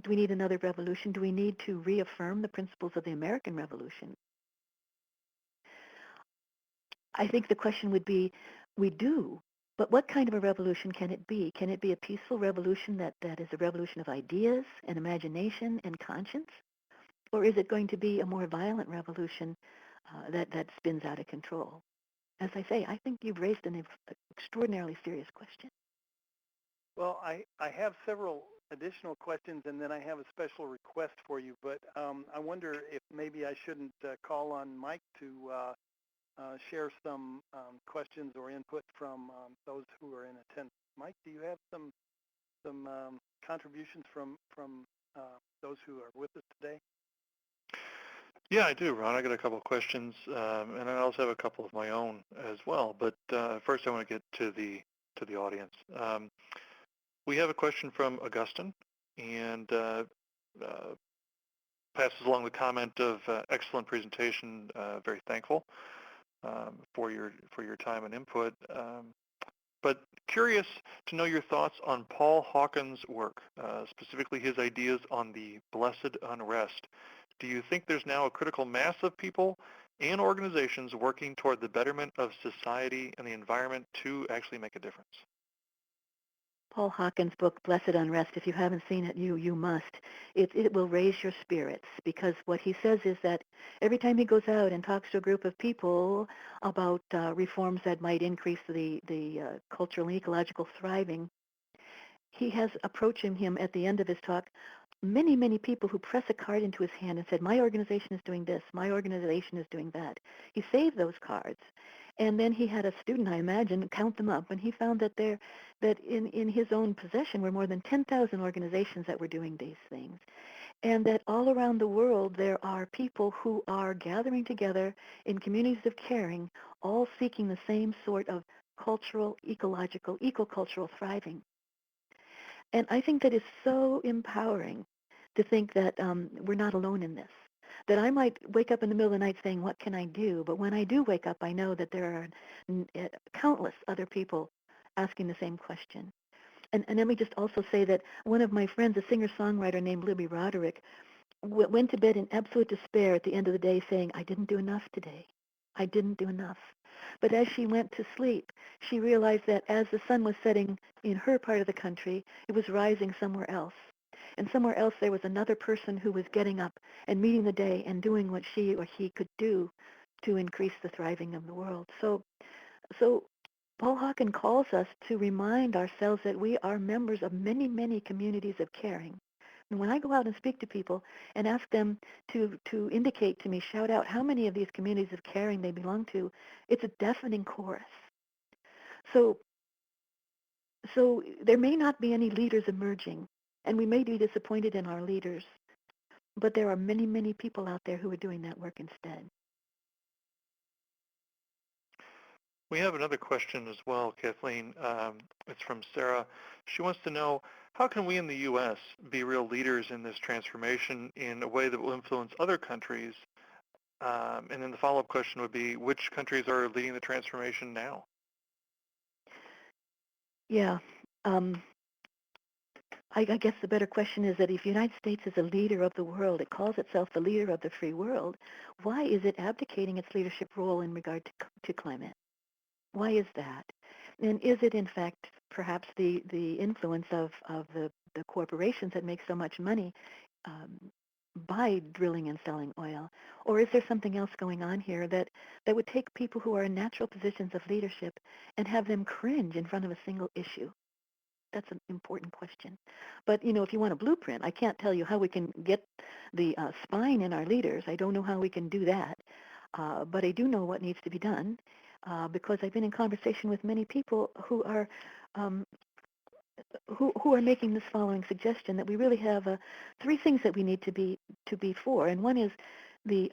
another revolution? Do we need to reaffirm the principles of the American Revolution? I think the question would be, we do, but what kind of a revolution can it be? Can it be a peaceful revolution that is a revolution of ideas and imagination and conscience? Or is it going to be a more violent revolution that spins out of control? As I say, I think you've raised an extraordinarily serious question. Well, I have several additional questions, and then I have a special request for you, but I wonder if maybe I shouldn't call on Mike to share some questions or input from those who are in attendance. Mike, do you have some contributions from those who are with us today? Yeah, I do, Ron. I got a couple of questions, and I also have a couple of my own as well. But first, I want to get to the audience. We have a question from Augustine, and passes along the comment of excellent presentation. Very thankful for your time and input. But curious to know your thoughts on Paul Hawken's work, specifically his ideas on the blessed unrest. Do you think there's now a critical mass of people and organizations working toward the betterment of society and the environment to actually make a difference? Paul Hawken's book, Blessed Unrest, if you haven't seen it, you must. It will raise your spirits, because what he says is that every time he goes out and talks to a group of people about reforms that might increase the cultural and ecological thriving, he has approaching him at the end of his talk many, many people who press a card into his hand and said, my organization is doing this, my organization is doing that. He saved those cards. And then he had a student, I imagine, count them up, and he found that in his own possession were more than 10,000 organizations that were doing these things. And that all around the world there are people who are gathering together in communities of caring, all seeking the same sort of cultural, ecological, ecocultural thriving. And I think that is so empowering to think that we're not alone in this. That I might wake up in the middle of the night saying, what can I do? But when I do wake up, I know that there are countless other people asking the same question. And let me just also say that one of my friends, a singer-songwriter named Libby Roderick, went to bed in absolute despair at the end of the day saying, I didn't do enough today. I didn't do enough. But as she went to sleep, she realized that as the sun was setting in her part of the country, it was rising somewhere else. And somewhere else there was another person who was getting up and meeting the day and doing what she or he could do to increase the thriving of the world. So Paul Hawken calls us to remind ourselves that we are members of many, many communities of caring. And when I go out and speak to people and ask them to indicate to me, shout out how many of these communities of caring they belong to, it's a deafening chorus. So there may not be any leaders emerging, and we may be disappointed in our leaders, but there are many, many people out there who are doing that work instead. We have another question as well, Kathleen. It's from Sarah. She wants to know, how can we in the U.S. be real leaders in this transformation in a way that will influence other countries? And then the follow-up question would be, which countries are leading the transformation now? Yeah. I guess the better question is that if the United States is a leader of the world, it calls itself the leader of the free world, why is it abdicating its leadership role in regard to climate? Why is that? And is it, in fact, perhaps the influence of the corporations that make so much money by drilling and selling oil? Or is there something else going on here that would take people who are in natural positions of leadership and have them cringe in front of a single issue? That's an important question. But if you want a blueprint, I can't tell you how we can get the spine in our leaders. I don't know how we can do that, but I do know what needs to be done because I've been in conversation with many people um, who are making this following suggestion that we really have three things that we need to be for, and one is the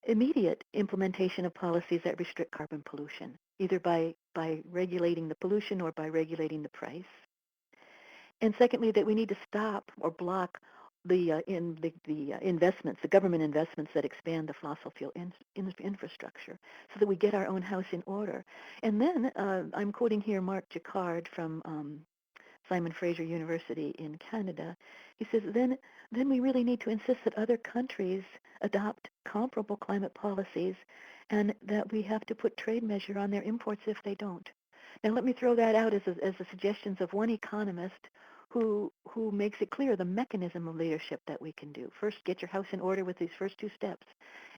immediate implementation of policies that restrict carbon pollution, either by regulating the pollution or by regulating the price. And secondly, that we need to stop or block the investments, the government investments that expand the fossil fuel infrastructure, so that we get our own house in order. And then I'm quoting here Mark Jacquard from Simon Fraser University in Canada. He says, then we really need to insist that other countries adopt comparable climate policies, and that we have to put trade measure on their imports if they don't. Now, let me throw that out as the suggestions of one economist who makes it clear the mechanism of leadership that we can do. First, get your house in order with these first two steps,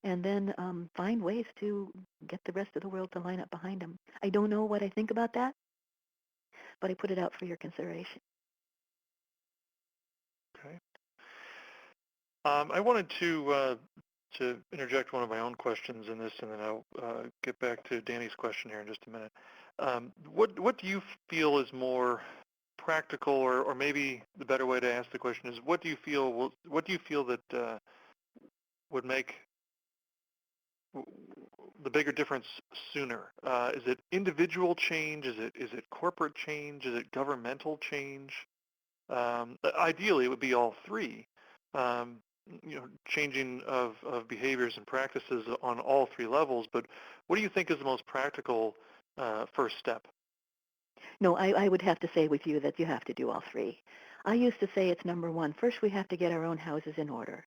and then find ways to get the rest of the world to line up behind them. I don't know what I think about that, but I put it out for your consideration. Okay. I wanted to interject one of my own questions in this, and then I'll get back to Danny's question here in just a minute. What do you feel is more practical, or maybe the better way to ask the question is, what do you feel that would make the bigger difference sooner? Is it individual change? Is it corporate change? Is it governmental change? Ideally, it would be all three. Changing of behaviors and practices on all three levels. But what do you think is the most practical first step? No, I would have to say with you that you have to do all three. I used to say it's number one. First, we have to get our own houses in order.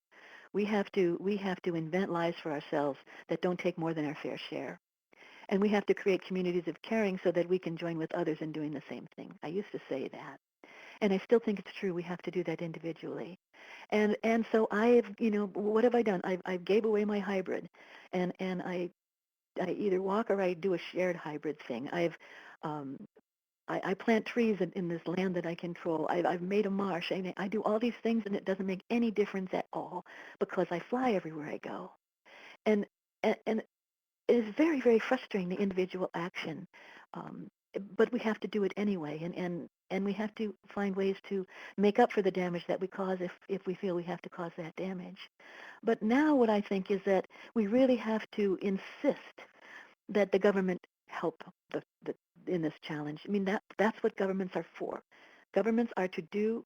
We have to invent lives for ourselves that don't take more than our fair share. And we have to create communities of caring so that we can join with others in doing the same thing. I used to say that. And I still think it's true. We have to do that individually. And so what have I done? I gave away my hybrid, and I either walk or I do a shared hybrid thing. Um, I plant trees in this land that I control. I've made a marsh. I do all these things, and it doesn't make any difference at all because I fly everywhere I go. And and it is very, very frustrating, the individual action. Um, but we have to do it anyway, and we have to find ways to make up for the damage that we cause if we feel we have to cause that damage. But now what I think is that we really have to insist that the government help in this challenge. I mean, that's what governments are for. Governments are to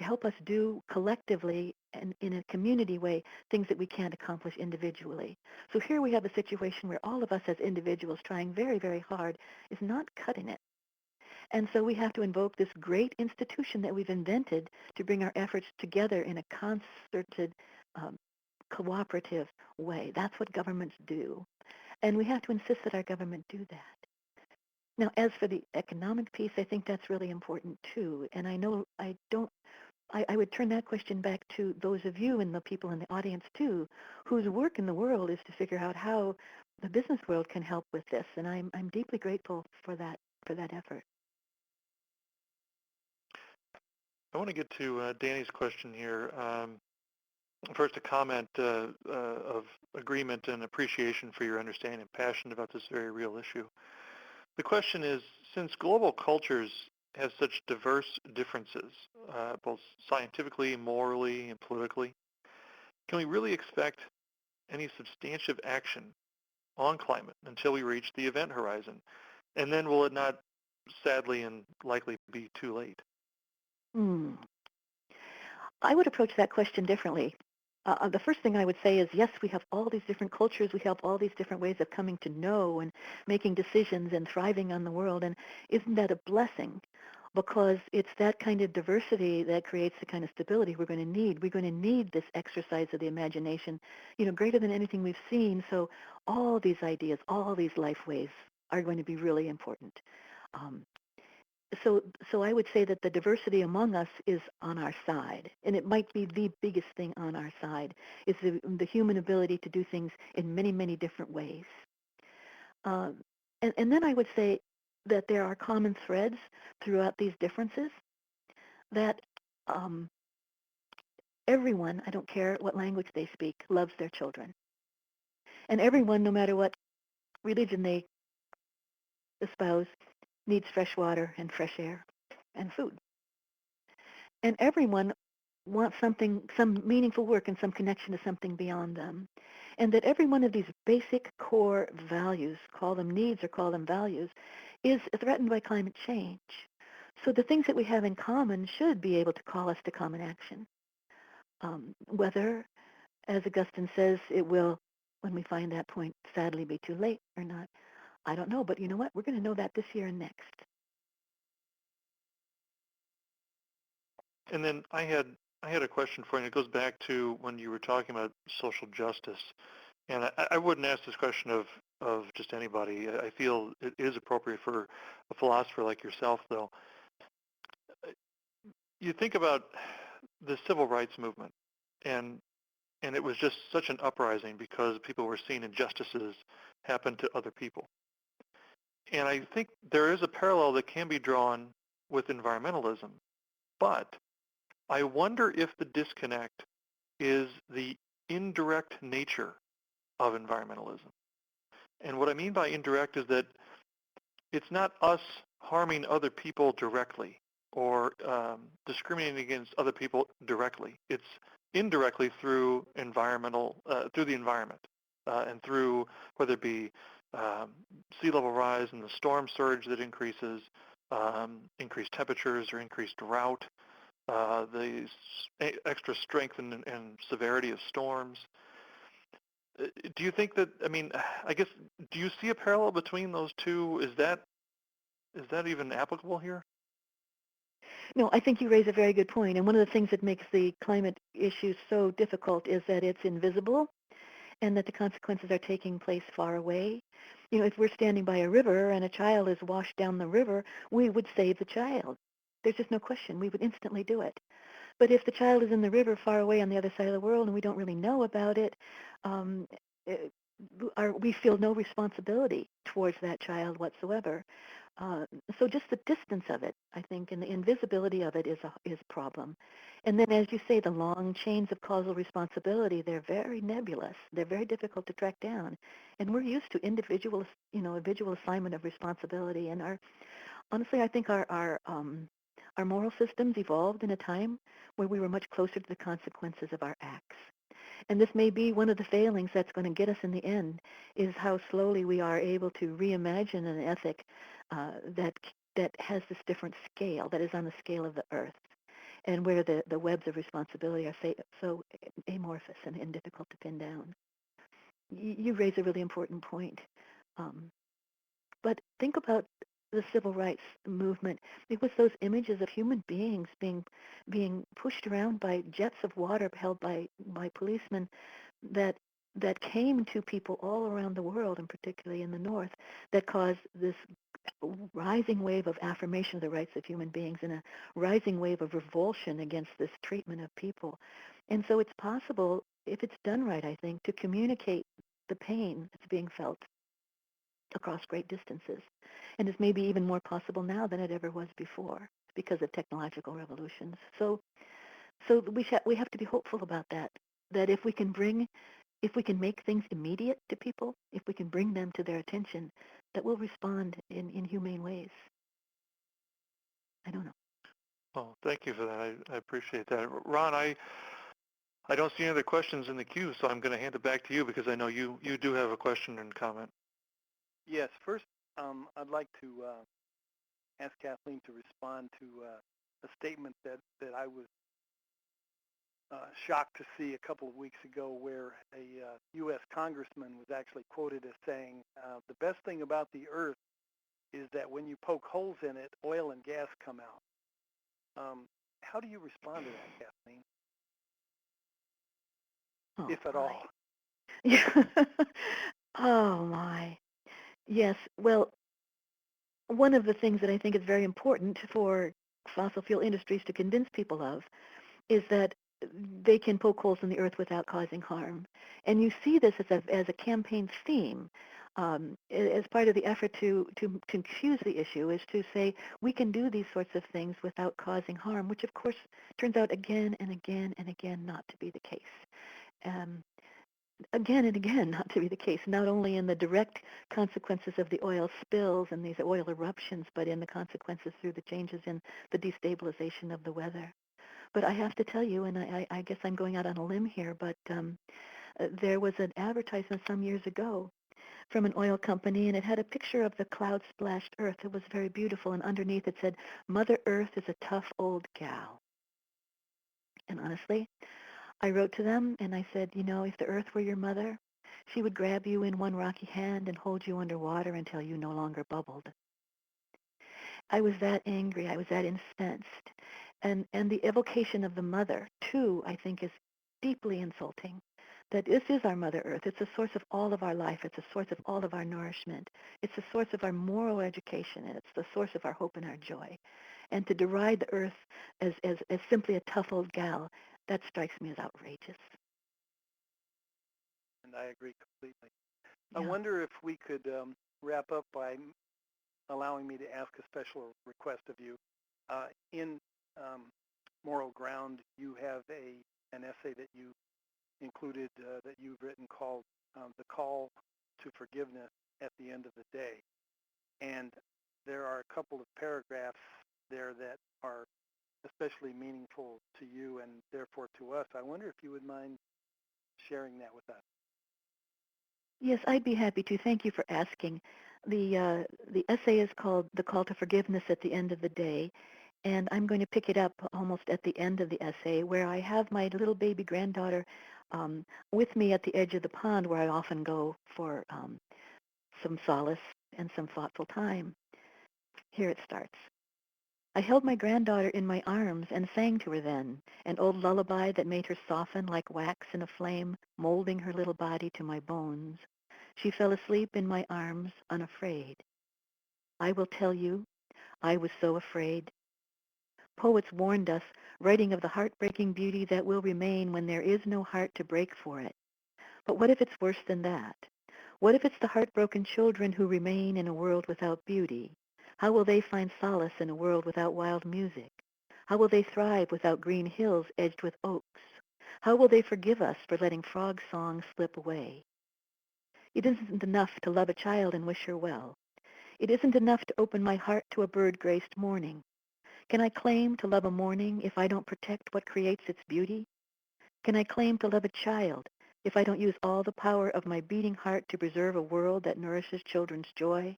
help us do collectively and in a community way things that we can't accomplish individually. So here we have a situation where all of us as individuals trying very, very hard is not cutting it. And so we have to invoke this great institution that we've invented to bring our efforts together in a concerted, um, cooperative way. That's what governments do. And we have to insist that our government do that. Now, as for the economic piece, I think that's really important too. And I know I would turn that question back to those of you and the people in the audience too, whose work in the world is to figure out how the business world can help with this. And I'm deeply grateful for that effort. I want to get to Danny's question here. First, a comment of agreement and appreciation for your understanding and passion about this very real issue. The question is, since global cultures have such diverse differences, both scientifically, morally, and politically, can we really expect any substantive action on climate until we reach the event horizon? And then will it not, sadly and likely, be too late? I would approach that question differently. The first thing I would say is, yes, we have all these different cultures. We have all these different ways of coming to know and making decisions and thriving on the world. And isn't that a blessing? Because it's that kind of diversity that creates the kind of stability we're going to need. We're going to need this exercise of the imagination, greater than anything we've seen. So all these ideas, all these life ways are going to be really important. Um, so I would say that the diversity among us is on our side, and it might be the biggest thing on our side, is the human ability to do things in many, many different ways. Um, and then I would say that there are common threads throughout these differences, that everyone, I don't care what language they speak, loves their children. And everyone, no matter what religion they espouse, needs fresh water and fresh air and food. And everyone wants something, some meaningful work and some connection to something beyond them. And that every one of these basic core values, call them needs or call them values, is threatened by climate change. So the things that we have in common should be able to call us to common action. Whether, as Augustine says, it will, when we find that point, sadly be too late or not, I don't know. But you know what? We're going to know that this year and next. And then I had a question for you, and it goes back to when you were talking about social justice. And I wouldn't ask this question of just anybody. I feel it is appropriate for a philosopher like yourself, though. You think about the civil rights movement, and it was just such an uprising because people were seeing injustices happen to other people. And I think there is a parallel that can be drawn with environmentalism, but I wonder if the disconnect is the indirect nature of environmentalism. And what I mean by indirect is that it's not us harming other people directly or discriminating against other people directly. It's indirectly through through the environment and through whether it be sea level rise and the storm surge that increases, increased temperatures or increased drought, the extra strength and severity of storms. Do you think that, I mean, I guess, do you see a parallel between those two? Is that even applicable here? No, I think you raise a very good point. And one of the things that makes the climate issue so difficult is that it's invisible and that the consequences are taking place far away. You know, if we're standing by a river and a child is washed down the river, we would save the child. There's just no question. We would instantly do it. But if the child is in the river far away on the other side of the world and we don't really know about it, um, it we feel no responsibility towards that child whatsoever. Uh, so just the distance of it, I think, and the invisibility of it is a problem. And then, as you say, the long chains of causal responsibility, they're very nebulous. They're very difficult to track down. And we're used to individual assignment of responsibility. And honestly, I think our moral systems evolved in a time where we were much closer to the consequences of our acts. And this may be one of the failings that's going to get us in the end, is how slowly we are able to reimagine an ethic that has this different scale, that is on the scale of the earth, and where the webs of responsibility are so amorphous and difficult to pin down. You raise a really important point. Um, but think about the civil rights movement. It was those images of human beings being pushed around by jets of water held by policemen that that came to people all around the world, and particularly in the North, that caused this rising wave of affirmation of the rights of human beings and a rising wave of revulsion against this treatment of people. And so it's possible, if it's done right, I think, to communicate the pain that's being felt across great distances. And it's maybe even more possible now than it ever was before because of technological revolutions. So we have to be hopeful about that, that if we can make things immediate to people, if we can bring them to their attention, that we'll respond in humane ways. I don't know. Oh, thank you for that. I appreciate that. Ron, I don't see any other questions in the queue, so I'm going to hand it back to you because I know you do have a question and comment. Yes. First, I'd like to ask Kathleen to respond to a statement that I was shocked to see a couple of weeks ago, where a U.S. congressman was actually quoted as saying, the best thing about the earth is that when you poke holes in it, oil and gas come out. How do you respond to that, Kathleen, Oh, if at my. all? Yeah. Oh, my. Yes. Well, one of the things that I think is very important for fossil fuel industries to convince people of is that they can poke holes in the earth without causing harm. And you see this as a campaign theme as part of the effort to confuse the issue is to say we can do these sorts of things without causing harm, which of course turns out again and again and again not to be the case. Um, Again and again not to be the case, not only in the direct consequences of the oil spills and these oil eruptions, but in the consequences through the changes in the destabilization of the weather. But I have to tell you, and I guess I'm going out on a limb here, but there was an advertisement some years ago from an oil company, and it had a picture of the cloud-splashed earth. It was very beautiful, and underneath it said, "Mother Earth is a tough old gal." And honestly, I wrote to them and I said, if the earth were your mother, she would grab you in one rocky hand and hold you underwater until you no longer bubbled. I was that angry. I was that incensed. And the evocation of the mother, too, I think is deeply insulting. That this is our Mother Earth. It's a source of all of our life. It's a source of all of our nourishment. It's a source of our moral education, and it's the source of our hope and our joy. And to deride the earth as simply a tough old gal, that strikes me as outrageous. And I agree completely. I Yeah. wonder if we could wrap up by allowing me to ask a special request of you. In Moral Ground, you have an essay that you included that you've written called The Call to Forgiveness at the End of the Day. And there are a couple of paragraphs there that are especially meaningful to you and therefore to us. I wonder if you would mind sharing that with us. Yes, I'd be happy to. Thank you for asking. The essay is called "The Call to Forgiveness at the End of the Day," and I'm going to pick it up almost at the end of the essay, where I have my little baby granddaughter with me at the edge of the pond, where I often go for some solace and some thoughtful time. Here it starts. I held my granddaughter in my arms and sang to her then, an old lullaby that made her soften like wax in a flame, molding her little body to my bones. She fell asleep in my arms, unafraid. I will tell you, I was so afraid. Poets warned us, writing of the heartbreaking beauty that will remain when there is no heart to break for it. But what if it's worse than that? What if it's the heartbroken children who remain in a world without beauty? How will they find solace in a world without wild music? How will they thrive without green hills edged with oaks? How will they forgive us for letting frog songs slip away? It isn't enough to love a child and wish her well. It isn't enough to open my heart to a bird-graced morning. Can I claim to love a morning if I don't protect what creates its beauty? Can I claim to love a child if I don't use all the power of my beating heart to preserve a world that nourishes children's joy?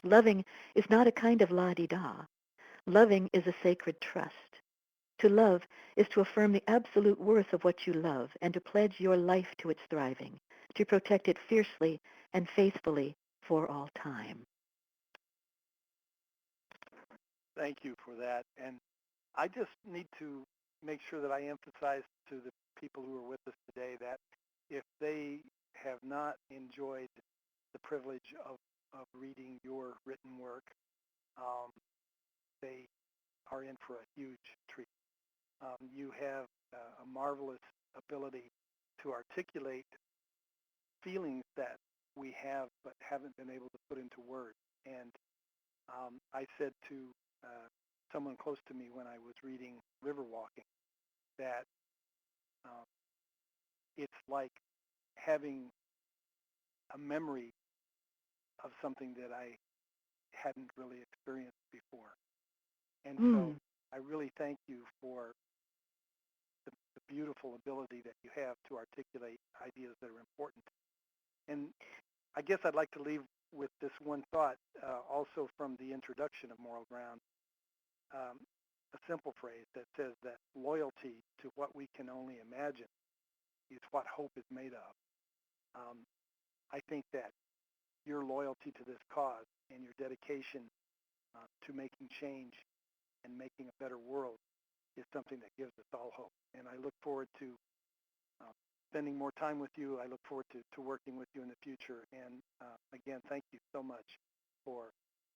Loving is not a kind of la-di-da. Loving is a sacred trust. To love is to affirm the absolute worth of what you love and to pledge your life to its thriving, to protect it fiercely and faithfully for all time. Thank you for that. And I just need to make sure that I emphasize to the people who are with us today that if they have not enjoyed the privilege of reading your written work, um, they are in for a huge treat. You have a marvelous ability to articulate feelings that we have but haven't been able to put into words. And I said to someone close to me when I was reading River Walking that um, it's like having a memory of something that I hadn't really experienced before. And so Mm. I really thank you for the beautiful ability that you have to articulate ideas that are important. And I guess I'd like to leave with this one thought, also from the introduction of Moral Ground, um, a simple phrase that says that loyalty to what we can only imagine is what hope is made of. Um, I think that your loyalty to this cause and your dedication to making change and making a better world is something that gives us all hope. And I look forward to spending more time with you. I look forward to working with you in the future. And again, thank you so much for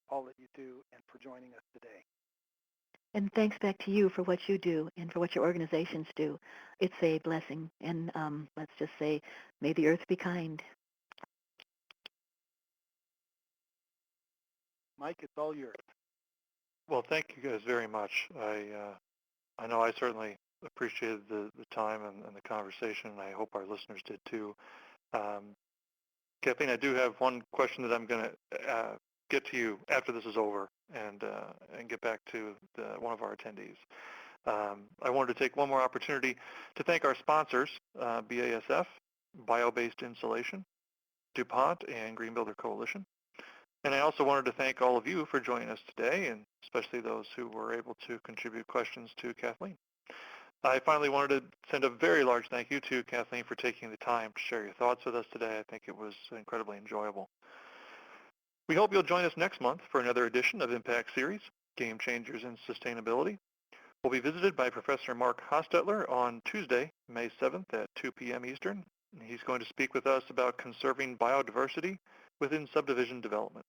all that you do and for joining us today. And thanks back to you for what you do and for what your organizations do. It's a blessing. And let's just say, may the earth be kind. Mike, it's all yours. Well, thank you guys very much. I know I certainly appreciated the time and the conversation, and I hope our listeners did too. Kathleen, I do have one question that I'm going to get to you after this is over and get back to one of our attendees. I wanted to take one more opportunity to thank our sponsors, BASF, Bio-Based Insulation, DuPont, and Green Builder Coalition. And I also wanted to thank all of you for joining us today, and especially those who were able to contribute questions to Kathleen. I finally wanted to send a very large thank you to Kathleen for taking the time to share your thoughts with us today. I think it was incredibly enjoyable. We hope you'll join us next month for another edition of Impact Series, Game Changers in Sustainability. We'll be visited by Professor Mark Hostetler on Tuesday, May 7th at 2 p.m. Eastern. He's going to speak with us about conserving biodiversity within subdivision development.